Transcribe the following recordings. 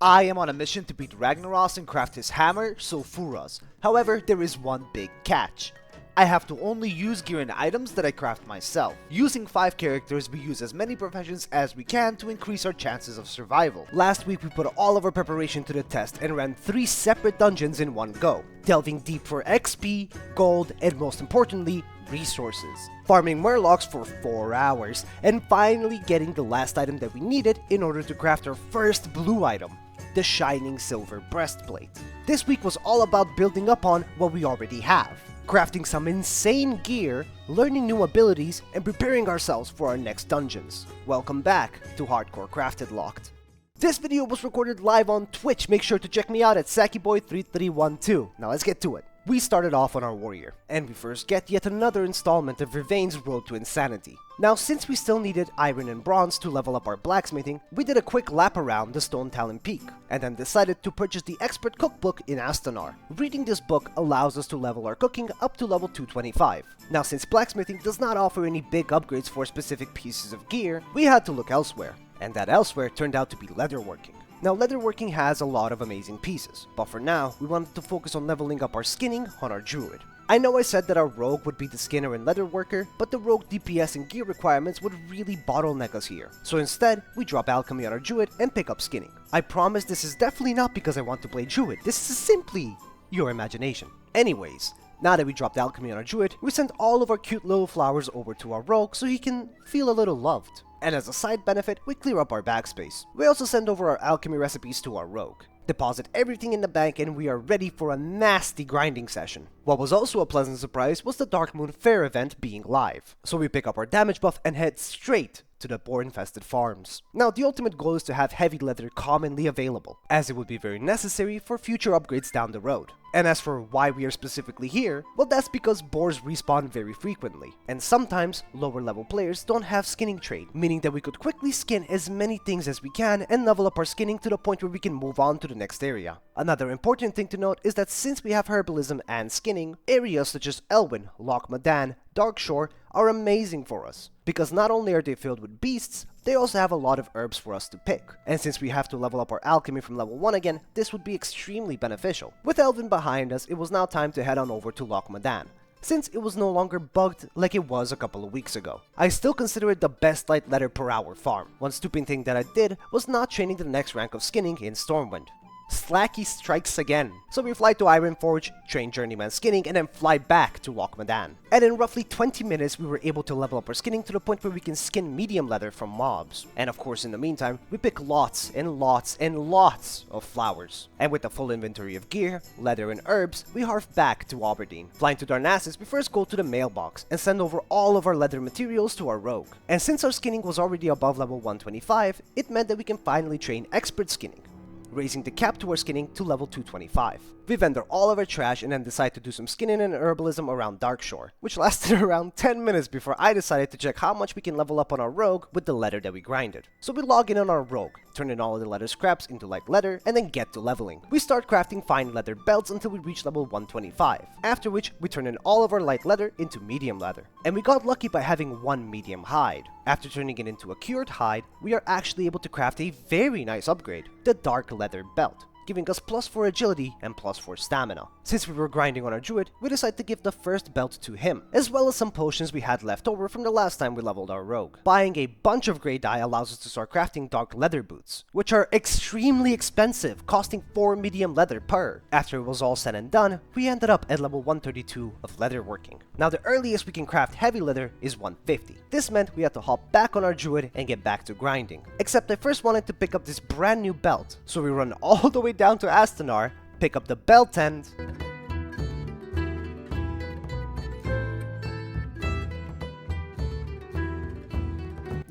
I am on a mission to beat Ragnaros and craft his hammer, Sulfuras. However, there is one big catch. I have to only use gear and items that I craft myself. Using 5 characters, we use as many professions as we can to increase our chances of survival. Last week we put all of our preparation to the test and ran 3 separate dungeons in one go, delving deep for XP, gold, and most importantly, resources. Farming murlocs for 4 hours, and finally getting the last item that we needed in order to craft our first blue item, the shining silver breastplate. This week was all about building up on what we already have, crafting some insane gear, learning new abilities, and preparing ourselves for our next dungeons. Welcome back to Hardcore CraftedLocked. This video was recorded live on Twitch. Make sure to check me out at SakiBoy3312. Now let's get to it. We started off on our warrior, and we first get yet another installment of Rivain's Road to Insanity. Now, since we still needed iron and bronze to level up our blacksmithing, we did a quick lap around the Stone Talon Peak, and then decided to purchase the Expert Cookbook in Astanar. Reading this book allows us to level our cooking up to level 225. Now, since blacksmithing does not offer any big upgrades for specific pieces of gear, we had to look elsewhere, and that elsewhere turned out to be leatherworking. Now, leatherworking has a lot of amazing pieces, but for now, we wanted to focus on leveling up our skinning on our Druid. I know I said that our rogue would be the skinner and leatherworker, but the rogue DPS and gear requirements would really bottleneck us here. So instead, we drop alchemy on our Druid and pick up skinning. I promise this is definitely not because I want to play Druid, this is simply your imagination. Anyways, now that we dropped alchemy on our Druid, we sent all of our cute little flowers over to our rogue so he can feel a little loved. And as a side benefit, we clear up our backspace. We also send over our alchemy recipes to our rogue, deposit everything in the bank, and we are ready for a nasty grinding session. What was also a pleasant surprise was the Dark Moon Fair event being live. So we pick up our damage buff and head straight to the boar-infested farms. Now, the ultimate goal is to have heavy leather commonly available, as it would be very necessary for future upgrades down the road. And as for why we are specifically here, well, that's because boars respawn very frequently, and sometimes lower level players don't have skinning trade, meaning that we could quickly skin as many things as we can and level up our skinning to the point where we can move on to the next area. Another important thing to note is that since we have herbalism and skinning, areas such as Elwyn, Loch Madan, Darkshore are amazing for us, because not only are they filled with beasts, they also have a lot of herbs for us to pick. And since we have to level up our alchemy from level 1 again, this would be extremely beneficial. With Elwyn behind us, it was now time to head on over to Loch Madan, since it was no longer bugged like it was a couple of weeks ago. I still consider it the best light leather per hour farm. One stupid thing that I did was not training the next rank of skinning in Stormwind. Slacky strikes again. So we fly to Ironforge, train Journeyman skinning, and then fly back to Loch Madan. And in roughly 20 minutes, we were able to level up our skinning to the point where we can skin medium leather from mobs. And of course, in the meantime, we pick lots and lots and lots of flowers. And with a full inventory of gear, leather, and herbs, we harf back to Aberdeen. Flying to Darnassus, we first go to the mailbox and send over all of our leather materials to our rogue. And since our skinning was already above level 125, it meant that we can finally train expert skinning, raising the cap to our skinning to level 225. We vendor all of our trash and then decide to do some skinning and herbalism around Darkshore, which lasted around 10 minutes before I decided to check how much we can level up on our rogue with the leather that we grinded. So we log in on our rogue, turn in all of the leather scraps into light leather, and then get to leveling. We start crafting fine leather belts until we reach level 125, after which we turn in all of our light leather into medium leather. And we got lucky by having one medium hide. After turning it into a cured hide, we are actually able to craft a very nice upgrade, the dark leather belt, giving us +4 agility and +4 stamina. Since we were grinding on our Druid, we decided to give the first belt to him, as well as some potions we had left over from the last time we leveled our rogue. Buying a bunch of grey dye allows us to start crafting dark leather boots, which are extremely expensive, costing 4 medium leather per. After it was all said and done, we ended up at level 132 of leatherworking. Now, the earliest we can craft heavy leather is 150. This meant we had to hop back on our Druid and get back to grinding. Except I first wanted to pick up this brand new belt, so we run all the way down to Astanar, pick up the belt, and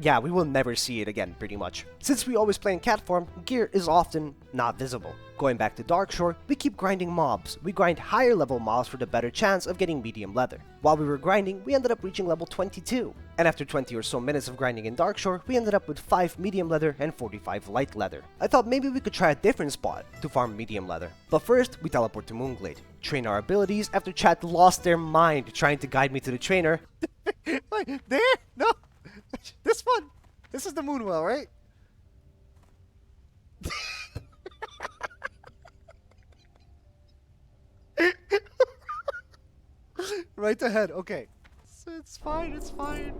yeah, we will never see it again, pretty much. Since we always play in cat form, gear is often not visible. Going back to Darkshore, we keep grinding mobs. We grind higher level mobs for the better chance of getting medium leather. While we were grinding, we ended up reaching level 22. And after 20 or so minutes of grinding in Darkshore, we ended up with 5 medium leather and 45 light leather. I thought maybe we could try a different spot to farm medium leather. But first, we teleport to Moonglade, train our abilities after chat lost their mind trying to guide me to the trainer. Wait, there? No. This one. This is the Moonwell, right? Right ahead. Okay. It's fine. It's fine.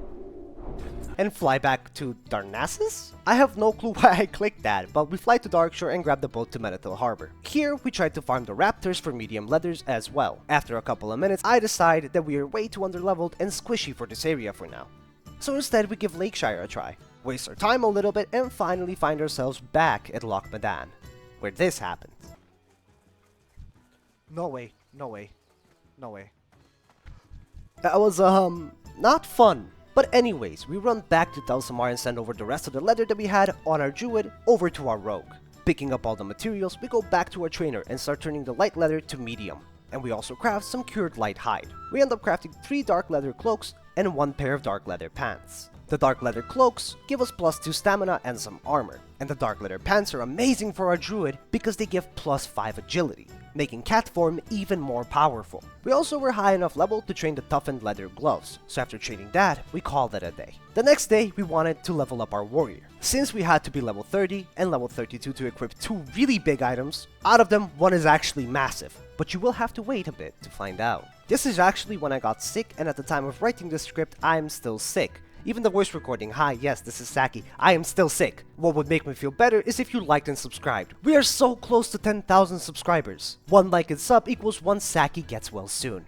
And fly back to Darnassus? I have no clue why I clicked that, but we fly to Darkshore and grab the boat to Menethil Harbor. Here, we try to farm the raptors for medium leathers as well. After a couple of minutes, I decide that we are way too underleveled and squishy for this area for now. So instead, we give Lakeshire a try, waste our time a little bit, and finally find ourselves back at Loch Madan, where this happens. No way. No way. No way. That was, not fun. But anyways, we run back to Telsamar and send over the rest of the leather that we had on our Druid over to our Rogue. Picking up all the materials, we go back to our trainer and start turning the light leather to medium. And we also craft some cured light hide. We end up crafting 3 dark leather cloaks and 1 pair of dark leather pants. The dark leather cloaks give us +2 stamina and some armor. And the dark leather pants are amazing for our Druid because they give +5 agility, making cat form even more powerful. We also were high enough level to train the toughened leather gloves, so after training that, we called it a day. The next day, we wanted to level up our warrior. Since we had to be level 30 and level 32 to equip 2 really big items, out of them, one is actually massive, but you will have to wait a bit to find out. This is actually when I got sick, and at the time of writing this script, I am still sick. Even the voice recording, hi, yes, this is Saki, I am still sick. What would make me feel better is if you liked and subscribed. We are so close to 10,000 subscribers. 1 like and sub equals 1 Saki gets well soon.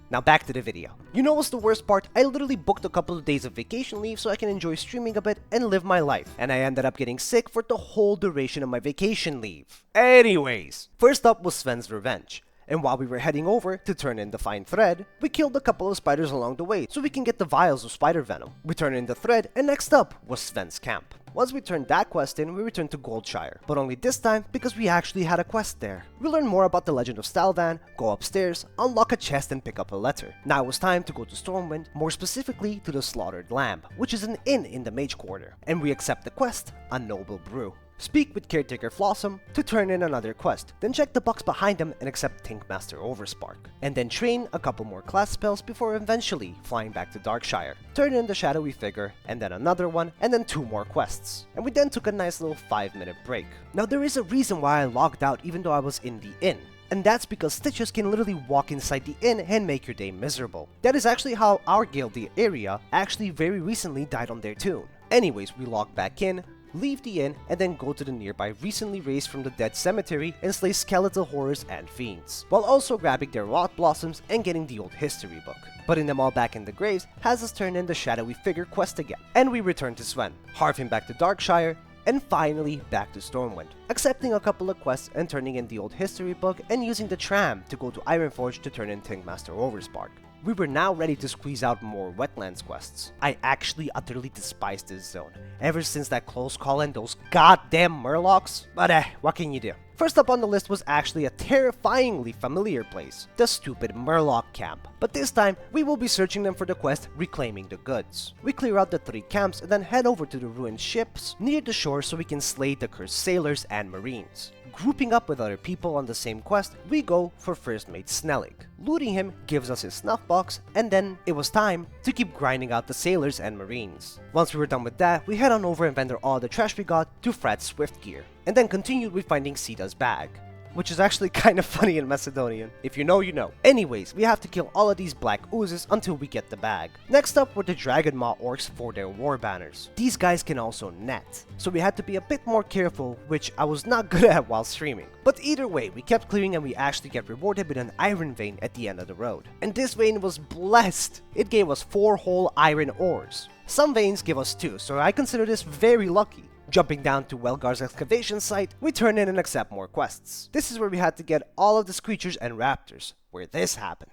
Now back to the video. You know what's the worst part? I literally booked a couple of days of vacation leave so I can enjoy streaming a bit and live my life. And I ended up getting sick for the whole duration of my vacation leave. Anyways, first up was Sven's revenge. And while we were heading over to turn in the fine thread, we killed a couple of spiders along the way so we can get the vials of spider venom. We turned in the thread, and next up was Sven's camp. Once we turned that quest in, we returned to Goldshire, but only this time because we actually had a quest there. We learned more about the legend of Stalvan, go upstairs, unlock a chest and pick up a letter. Now it was time to go to Stormwind, more specifically to the Slaughtered Lamb, which is an inn in the Mage Quarter, and we accept the quest, A Noble Brew. Speak with Caretaker Flossom to turn in another quest, then check the box behind them and accept Tinkmaster Overspark, and then train a couple more class spells before eventually flying back to Darkshire. Turn in the Shadowy Figure, and then another one, and then 2 more quests. And we then took a nice little 5-minute break. Now there is a reason why I logged out even though I was in the inn. And that's because Stitches can literally walk inside the inn and make your day miserable. That is actually how our guilty area actually very recently died on their tune. Anyways, we log back in, leave the inn, and then go to the nearby recently raised from the dead cemetery and slay skeletal horrors and fiends, while also grabbing their rot blossoms and getting the old history book. Putting them all back in the graves has us turn in the Shadowy Figure quest again, and we return to Sven, harv him back to Darkshire, and finally back to Stormwind, accepting a couple of quests and turning in the old history book and using the tram to go to Ironforge to turn in Tinkmaster Overspark. We were now ready to squeeze out more wetlands quests. I actually utterly despise this zone, ever since that close call and those goddamn murlocs, but what can you do? First up on the list was actually a terrifyingly familiar place, the stupid Murloc camp. But this time, we will be searching them for the quest Reclaiming the Goods. We clear out the 3 camps and then head over to the ruined ships near the shore so we can slay the cursed sailors and marines. Grouping up with other people on the same quest, we go for First Mate Snellig. Looting him gives us his snuff box, and then it was time to keep grinding out the sailors and marines. Once we were done with that, we head on over and vendor all the trash we got to Frad's Swiftgear, and then continued with finding Sita's bag, which is actually kind of funny in Macedonian. If you know, you know. Anyways, we have to kill all of these black oozes until we get the bag. Next up were the Dragon Maw orcs for their war banners. These guys can also net, so we had to be a bit more careful, which I was not good at while streaming. But either way, we kept clearing and we actually get rewarded with an iron vein at the end of the road. And this vein was blessed. It gave us 4 whole iron ores. Some veins give us 2, so I consider this very lucky. Jumping down to Welgar's excavation site, we turn in and accept more quests. This is where we had to get all of the screechers and raptors, where this happened.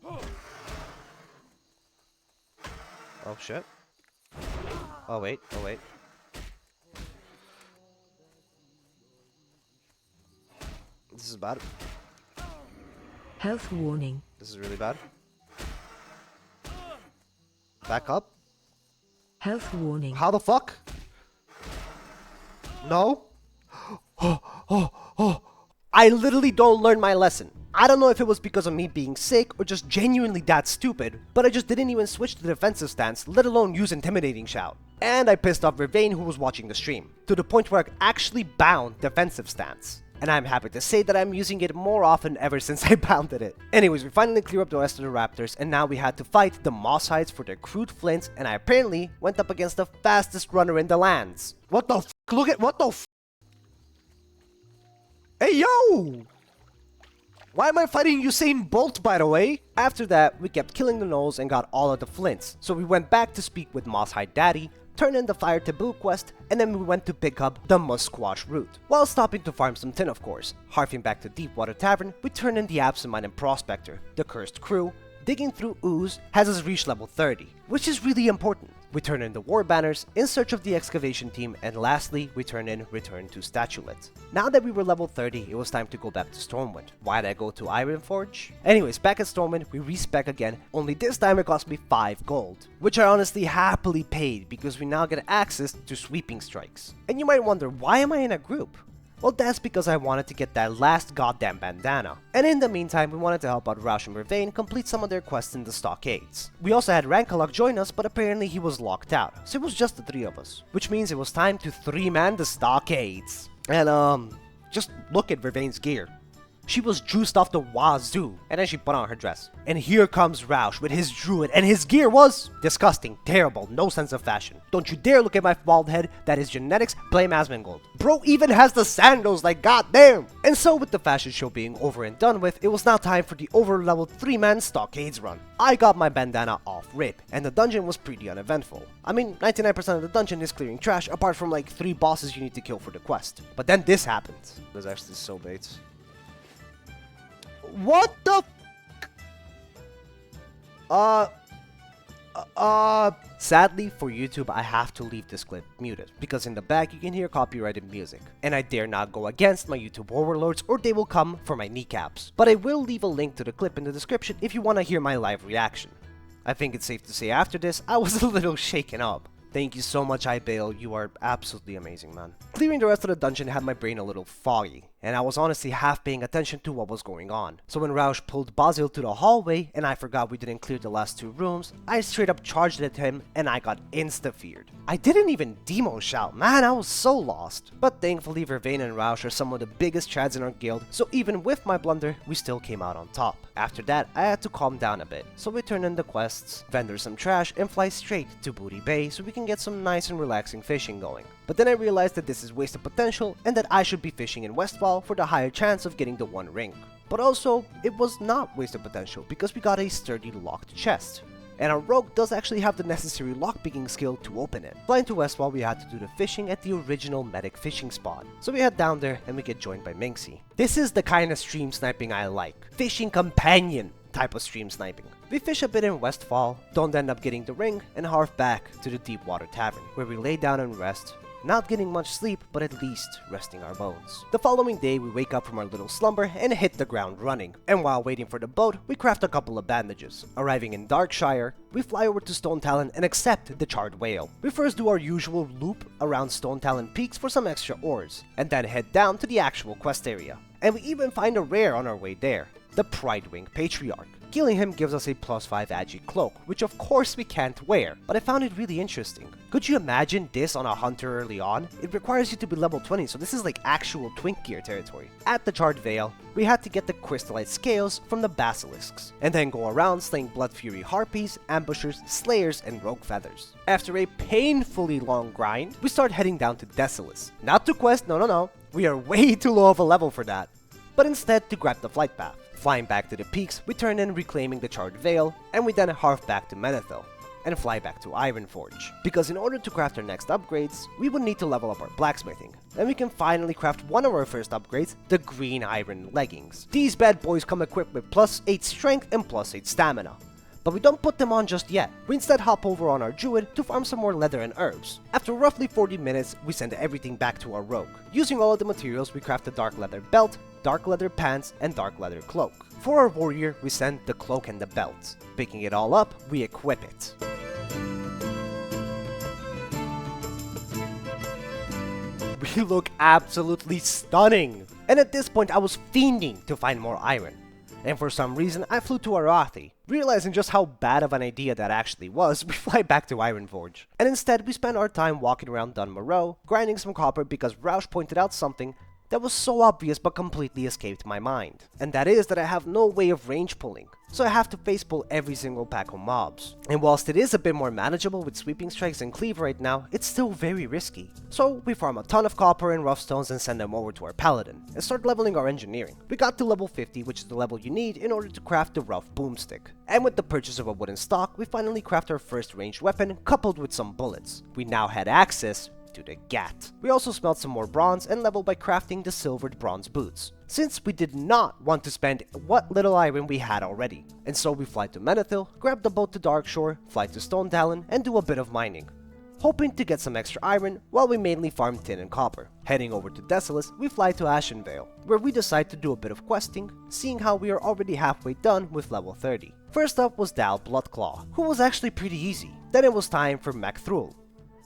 Oh shit. Oh wait, oh wait. This is bad. Health warning. This is really bad. Back up. Health warning. How the fuck? No? I literally don't learn my lesson. I don't know if it was because of me being sick or just genuinely that stupid, but I just didn't even switch to the defensive stance, let alone use Intimidating Shout. And I pissed off Vervain who was watching the stream, to the point where I actually bound defensive stance. and I'm happy to say that I'm using it more often ever since I bounded it. Anyways, we finally clear up the rest of the raptors, and now we had to fight the moss hides for their crude flints, and I apparently went up against the fastest runner in the lands. What the f? Look at what the f? Hey yo! Why am I fighting Usain Bolt, by the way? After that, we kept killing the gnolls and got all of the flints, so we went back to speak with Mosshide Daddy, turned in the Fire Taboo quest, and then we went to pick up the Musquash root. While stopping to farm some tin, of course. Harping back to Deepwater Tavern, we turned in the Absent-Minded Prospector, the Cursed Crew. Digging through ooze has us reach level 30, which is really important. We turn in the War Banners, in search of the excavation team, and lastly, we turn in Return to Statuette. Now that we were level 30, it was time to go back to Stormwind. Why did I go to Ironforge? Anyways, back at Stormwind, we respec again, only this time it cost me 5 gold, which I honestly happily paid because we now get access to Sweeping Strikes. And you might wonder, why am I in a group? Well, that's because I wanted to get that last goddamn bandana. And in the meantime, we wanted to help out Roush and Vervain complete some of their quests in the stockades. We also had Rankalok join us, but apparently he was locked out, so it was just the 3 of us. Which means it was time to 3-man the stockades. And just look at Vervain's gear. She was juiced off the wazoo, and then she put on her dress. And here comes Roush with his druid, and his gear was disgusting, terrible, no sense of fashion. Don't you dare look at my bald head, that is genetics, blame Asmongold. Bro even has the sandals, like goddamn! And so with the fashion show being over and done with, it was now time for the over-leveled 3-man stockades run. I got my bandana off rip, and the dungeon was pretty uneventful. I mean, 99% of the dungeon is clearing trash, apart from like 3 bosses you need to kill for the quest. But then this happened. That's actually so bait. What the Sadly, for YouTube, I have to leave this clip muted, because in the back you can hear copyrighted music, and I dare not go against my YouTube overlords or they will come for my kneecaps. But I will leave a link to the clip in the description if you want to hear my live reaction. I think it's safe to say after this, I was a little shaken up. Thank you so much, Ibale, you are absolutely amazing, man. Clearing the rest of the dungeon had my brain a little foggy, and I was honestly half paying attention to what was going on. So when Roush pulled Basil to the hallway, and I forgot we didn't clear the last 2 rooms, I straight up charged at him, and I got insta-feared. I didn't even demo shout, man, I was so lost. But thankfully, Vervain and Roush are some of the biggest chads in our guild, so even with my blunder, we still came out on top. After that, I had to calm down a bit, so we turned in the quests, vendor some trash, and fly straight to Booty Bay so we can get some nice and relaxing fishing going. But then I realized that this is wasted potential and that I should be fishing in Westfall for the higher chance of getting the 1 ring. But also, it was not wasted potential because we got a sturdy locked chest. And our rogue does actually have the necessary lockpicking skill to open it. Flying to Westfall, we had to do the fishing at the original medic fishing spot. So we head down there and we get joined by Minxie. This is the kind of stream sniping I like. Fishing companion type of stream sniping. We fish a bit in Westfall, don't end up getting the ring, and harp back to the Deepwater Tavern, where we lay down and rest, not getting much sleep, but at least resting our bones. The following day, we wake up from our little slumber and hit the ground running. And while waiting for the boat, we craft a couple of bandages. Arriving in Darkshire, we fly over to Stone Talon and accept the Charred Whale. We first do our usual loop around Stone Talon Peaks for some extra ores, and then head down to the actual quest area. And we even find a rare on our way there, the Pridewing Patriarch. Killing him gives us a +5 Agi cloak, which of course we can't wear, but I found it really interesting. Could you imagine this on a hunter early on? It requires you to be level 20, so this is like actual twink gear territory. At the Charred Veil, we had to get the crystallite scales from the basilisks, and then go around slaying Blood Fury harpies, ambushers, slayers, and rogue feathers. After a painfully long grind, we start heading down to Decilis. Not to quest, no, we are way too low of a level for that, but instead to grab the flight path. Flying back to the peaks, we turn in reclaiming the Charred Veil, and we then harp back to Menethil, and fly back to Ironforge. Because in order to craft our next upgrades, we would need to level up our blacksmithing. Then we can finally craft one of our first upgrades, the Green Iron Leggings. These bad boys come equipped with +8 strength and +8 stamina. But we don't put them on just yet. We instead hop over on our Druid to farm some more leather and herbs. After roughly 40 minutes, we send everything back to our rogue. Using all of the materials, we craft a dark leather belt, dark leather pants, and dark leather cloak. For our warrior, we send the cloak and the belt. Picking it all up, we equip it. We look absolutely stunning! And at this point, I was fiending to find more iron. And for some reason, I flew to Arathi. Realizing just how bad of an idea that actually was, we fly back to Ironforge. And instead, we spend our time walking around Dunmoreau, grinding some copper because Roush pointed out something that was so obvious but completely escaped my mind. And that is that I have no way of range pulling, so I have to face pull every single pack of mobs. And whilst it is a bit more manageable with sweeping strikes and cleave right now, it's still very risky. So we farm a ton of copper and rough stones and send them over to our paladin, and start leveling our engineering. We got to level 50, which is the level you need in order to craft the rough boomstick. And with the purchase of a wooden stock, we finally craft our first ranged weapon coupled with some bullets. We now had access to the Gat. We also smelt some more bronze and leveled by crafting the silvered bronze boots, since we did not want to spend what little iron we had already. And so we fly to Menethil, grab the boat to Darkshore, fly to Stone Talon, and do a bit of mining, hoping to get some extra iron while we mainly farm tin and copper. Heading over to Desolace, we fly to Ashenvale, where we decide to do a bit of questing, seeing how we are already halfway done with level 30. First up was Dal Bloodclaw, who was actually pretty easy. Then it was time for Macthrul.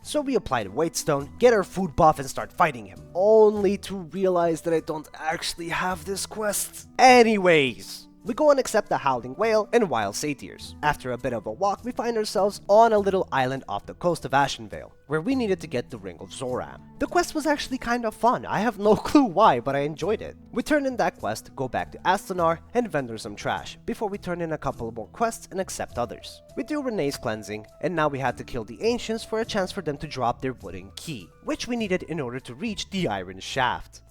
So we applied Waitstone, get our food buff and start fighting him, only to realize that I don't actually have this quest. Anyways, we go and accept the Howling Whale and Wild Satyrs. After a bit of a walk, we find ourselves on a little island off the coast of Ashenvale, where we needed to get the Ring of Zoram. The quest was actually kind of fun. I have no clue why, but I enjoyed it. We turn in that quest, go back to Astanar, and vendor some trash, before we turn in a couple more quests and accept others. We do Renee's cleansing, and now we had to kill the Ancients for a chance for them to drop their wooden key, which we needed in order to reach the Iron Shaft.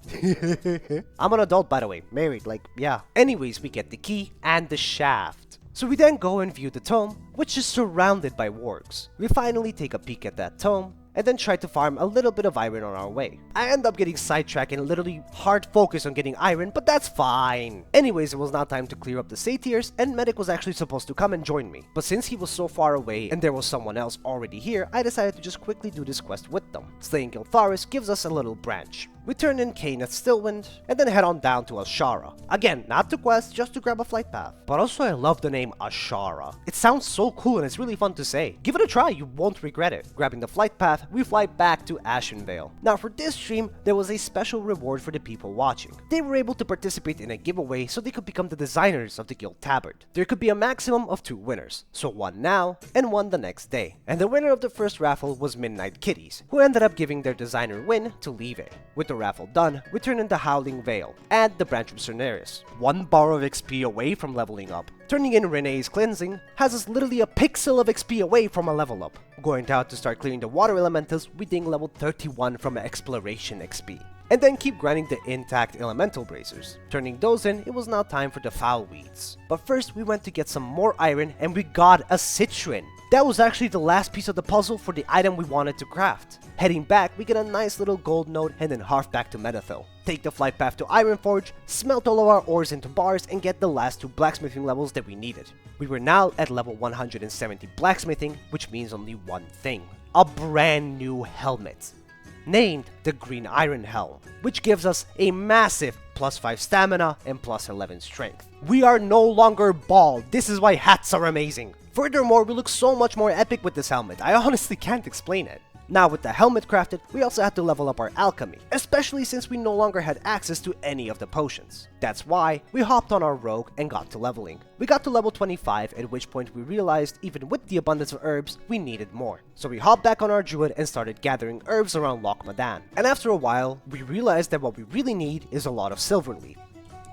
I'm an adult, by the way, married, like, yeah. Anyways, we get the key and the shaft. So we then go and view the tome, which is surrounded by wargs. We finally take a peek at that tome, and then try to farm a little bit of iron on our way. I end up getting sidetracked and literally hard focus on getting iron, but that's fine. Anyways, it was now time to clear up the Satyrs, and Medic was actually supposed to come and join me. But since he was so far away and there was someone else already here, I decided to just quickly do this quest with them. Slaying Giltharis gives us a little branch. We turn in Kane at Stillwind, and then head on down to Ashara. Again, not to quest, just to grab a flight path. But also I love the name Ashara. It sounds so cool and it's really fun to say. Give it a try, you won't regret it. Grabbing the flight path, we fly back to Ashenvale. Now for this stream, there was a special reward for the people watching. They were able to participate in a giveaway so they could become the designers of the Guild Tabard. There could be a maximum of 2 winners, so one now and one the next day. And the winner of the first raffle was Midnight Kitties, who ended up giving their designer win to Leve. With the raffle done, we turn in the Howling Vale and the Branch of Cerneris. 1 bar of XP away from leveling up. Turning in Renee's cleansing has us literally a pixel of XP away from a level up. Going down to start clearing the water elementals, we ding level 31 from exploration XP. And then keep grinding the intact elemental bracers. Turning those in, it was now time for the foul weeds. But first, we went to get some more iron and we got a citron. That was actually the last piece of the puzzle for the item we wanted to craft. Heading back, we get a nice little gold node and then harf back to Menethil. Take the flight path to Ironforge, smelt all of our ores into bars and get the last 2 blacksmithing levels that we needed. We were now at level 170 blacksmithing, which means only one thing. A brand new helmet, named the Green Iron Helm, which gives us a massive +5 stamina and +11 strength. We are no longer bald, this is why hats are amazing. Furthermore, we look so much more epic with this helmet, I honestly can't explain it. Now with the helmet crafted, we also had to level up our alchemy, especially since we no longer had access to any of the potions. That's why we hopped on our rogue and got to leveling. We got to level 25, at which point we realized even with the abundance of herbs, we needed more. So we hopped back on our druid and started gathering herbs around Loch Madan. And after a while, we realized that what we really need is a lot of silverleaf.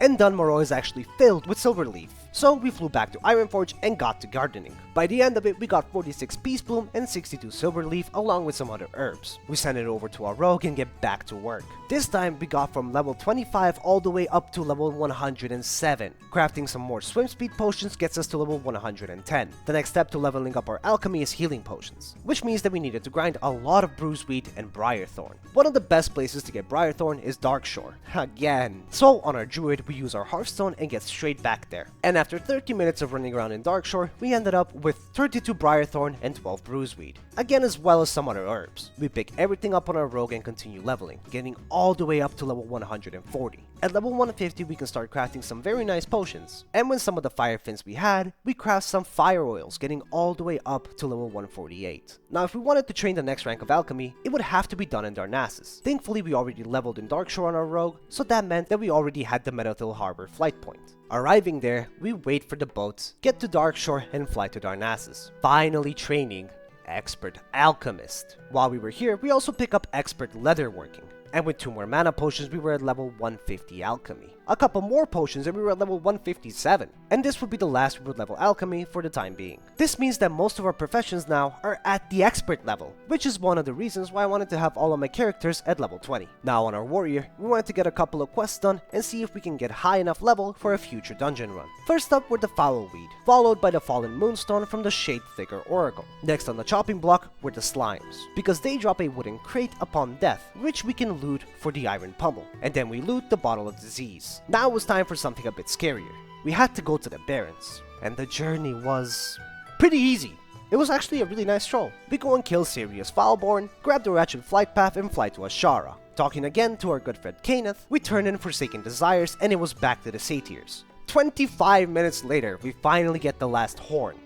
And Dunmorrow is actually filled with silverleaf. So we flew back to Ironforge and got to gardening. By the end of it, we got 46 Peace Bloom and 62 Silverleaf along with some other herbs. We sent it over to our rogue and get back to work. This time, we got from level 25 all the way up to level 107. Crafting some more swim speed potions gets us to level 110. The next step to leveling up our alchemy is healing potions, which means that we needed to grind a lot of bruiseweed and briarthorn. One of the best places to get briarthorn is Darkshore, again. So on our druid, we use our hearthstone and get straight back there. And after 30 minutes of running around in Darkshore, we ended up with 32 briarthorn and 12 bruiseweed, again as well as some other herbs. We pick everything up on our rogue and continue leveling, getting all the way up to level 140. At level 150, we can start crafting some very nice potions, and with some of the fire fins we had, we craft some fire oils, getting all the way up to level 148. Now if we wanted to train the next rank of alchemy, it would have to be done in Darnassus. Thankfully, we already leveled in Darkshore on our rogue, so that meant that we already had the Menethil Harbor flight point. Arriving there, we wait for the boats, get to Darkshore, and fly to Darnassus, finally training Expert Alchemist. While we were here, we also pick up Expert Leatherworking. and with 2 more mana potions we were at level 150 alchemy. A couple more potions and we were at level 157, and this would be the last we would level alchemy for the time being. This means that most of our professions now are at the expert level, which is one of the reasons why I wanted to have all of my characters at level 20. Now on our warrior, we wanted to get a couple of quests done and see if we can get high enough level for a future dungeon run. First up were the Foul Weed, followed by the Fallen Moonstone from the Shade Figure Oracle. Next on the chopping block were the Slimes, because they drop a wooden crate upon death, which we can loot for the Iron Pummel, and then we loot the Bottle of Disease. Now it was time for something a bit scarier. We had to go to the Barrens, and the journey was pretty easy. It was actually a really nice stroll. We go and kill Sirius Foulborn, grab the Ratchet Flight Path and fly to Ashara. Talking again to our good friend Kenneth, we turn in Forsaken Desires and it was back to the Satyrs. 25 minutes later, we finally get the last horn.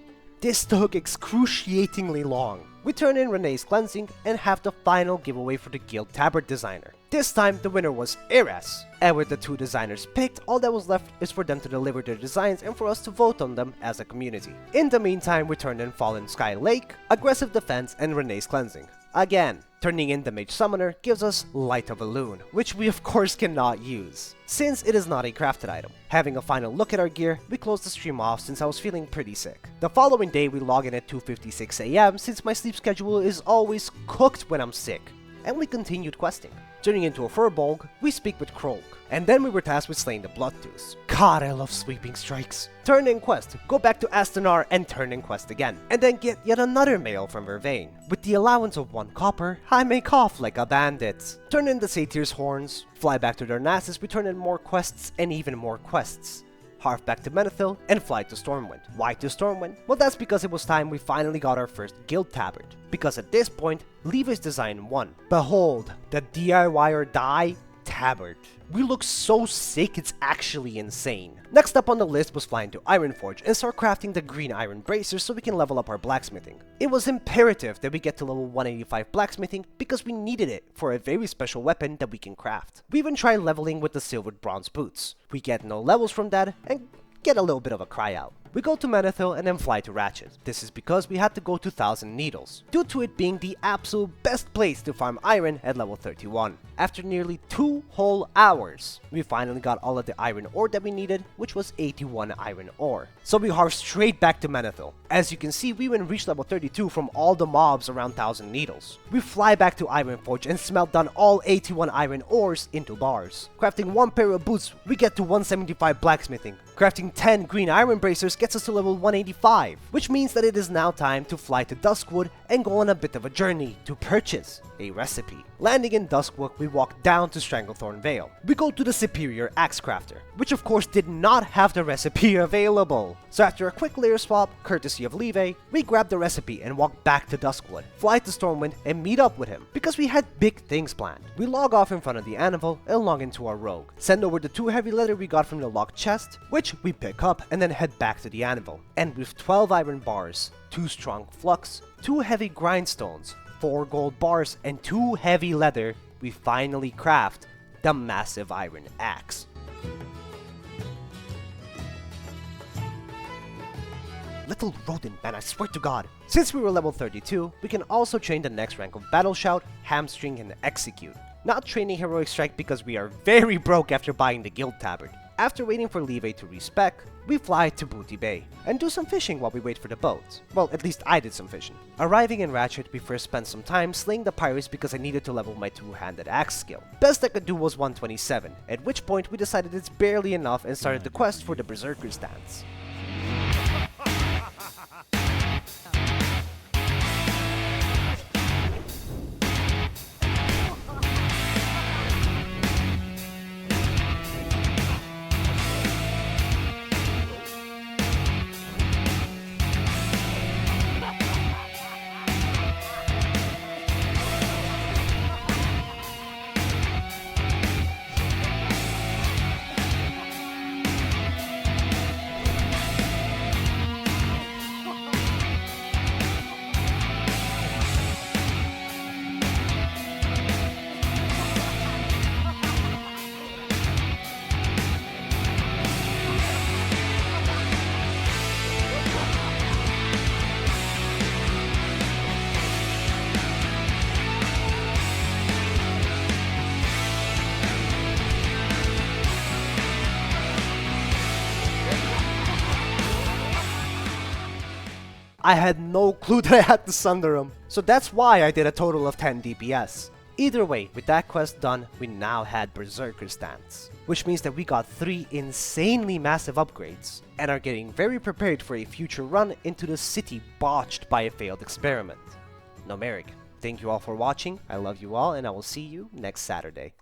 This took excruciatingly long. We turn in Renee's Cleansing and have the final giveaway for the Guild Tabard designer. This time, the winner was Eras, and with the 2 designers picked, all that was left is for them to deliver their designs and for us to vote on them as a community. In the meantime, we turned in Fallen Sky Lake, Aggressive Defense, and Renee's Cleansing. Again, turning in the Mage Summoner gives us Light of Elune, which we of course cannot use, since it is not a crafted item. Having a final look at our gear, we closed the stream off since I was feeling pretty sick. The following day we log in at 2:56 AM since my sleep schedule is always cooked when I'm sick, and we continued questing. Turning into a Furbolg, we speak with Krog, and then we were tasked with slaying the Bloodtooth. God, I love sweeping strikes. Turn in quest, go back to Astanar and turn in quest again, and then get yet another mail from Vervain. With the allowance of 1 copper, I may cough like a bandit. Turn in the Satyr's horns, fly back to Darnassus, we turn in more quests and even more quests. Harf back to Menethil, and fly to Stormwind. Why to Stormwind? Well, that's because it was time we finally got our first Guild Tabard. Because at this point, Levi's design won. Behold, the DIY or die Tabard. We look so sick, it's actually insane. Next up on the list was flying to Ironforge and start crafting the green iron bracers so we can level up our blacksmithing. It was imperative that we get to level 185 blacksmithing because we needed it for a very special weapon that we can craft. We even tried leveling with the silvered bronze boots. We get no levels from that and get a little bit of a cry out. We go to Menethil and then fly to Ratchet. This is because we had to go to Thousand Needles, due to it being the absolute best place to farm iron at level 31. After nearly 2 whole hours, we finally got all of the iron ore that we needed, which was 81 iron ore. So we harved straight back to Menethil. As you can see, we even reached level 32 from all the mobs around Thousand Needles. We fly back to Ironforge and smelt down all 81 iron ores into bars. Crafting 1 pair of boots, we get to 175 blacksmithing. Crafting 10 green iron bracers gets us to level 185, which means that it is now time to fly to Duskwood and go on a bit of a journey to purchase a recipe. Landing in Duskwood, we walk down to Stranglethorn Vale. We go to the Superior Axe Crafter, which of course did not have the recipe available. So after a quick layer swap, courtesy of Levi, we grab the recipe and walk back to Duskwood, fly to Stormwind and meet up with him, because we had big things planned. We log off in front of the anvil and log into our rogue, send over the 2 heavy leather we got from the locked chest, which we pick up and then head back to the anvil. And with 12 iron bars, 2 strong flux, 2 heavy grindstones, 4 gold bars, and 2 heavy leather, we finally craft the massive iron axe. Little rodent, man, I swear to God. Since we were level 32, we can also train the next rank of Battle Shout, Hamstring, and Execute. Not training Heroic Strike because we are very broke after buying the Guild Tabard. After waiting for Levi to respec, we fly to Booty Bay and do some fishing while we wait for the boat. Well, at least I did some fishing. Arriving in Ratchet, we first spent some time slaying the pirates because I needed to level my 2-handed axe skill. Best I could do was 127, at which point we decided it's barely enough and started the quest for the Berserker's Dance. I had no clue that I had to sunder him. So that's why I did a total of 10 DPS. Either way, with that quest done, we now had Berserker stance, which means that we got 3 insanely massive upgrades, and are getting very prepared for a future run into the city botched by a failed experiment. Numeric, thank you all for watching, I love you all, and I will see you next Saturday.